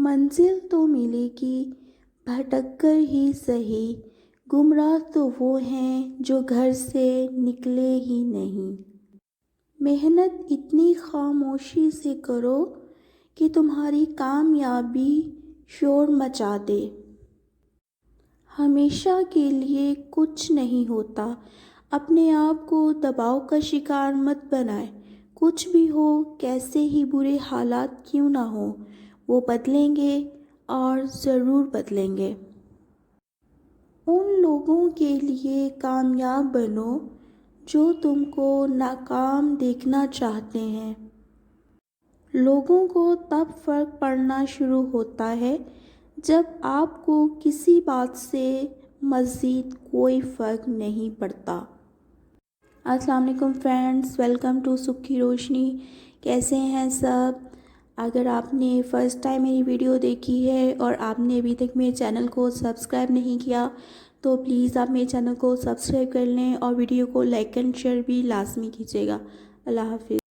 منزل تو ملے گی بھٹک کر ہی سہی، گمراہ تو وہ ہیں جو گھر سے نکلے ہی نہیں۔ محنت اتنی خاموشی سے کرو کہ تمہاری کامیابی شور مچا دے۔ ہمیشہ کے لیے کچھ نہیں ہوتا، اپنے آپ کو دباؤ کا شکار مت بنائے۔ کچھ بھی ہو، کیسے ہی برے حالات کیوں نہ ہوں، وہ بدلیں گے اور ضرور بدلیں گے۔ ان لوگوں کے لیے کامیاب بنو جو تم کو ناکام دیکھنا چاہتے ہیں۔ لوگوں کو تب فرق پڑنا شروع ہوتا ہے جب آپ کو کسی بات سے مزید کوئی فرق نہیں پڑتا۔ السلام علیکم فرینڈز، ویلکم ٹو سکھ کی روشنی۔ کیسے ہیں سب؟ اگر آپ نے فرسٹ ٹائم میری ویڈیو دیکھی ہے اور آپ نے ابھی تک میرے چینل کو سبسکرائب نہیں کیا تو پلیز آپ میرے چینل کو سبسکرائب کر لیں اور ویڈیو کو لائک اینڈ شیئر بھی لازمی کیجیے گا۔ اللہ حافظ۔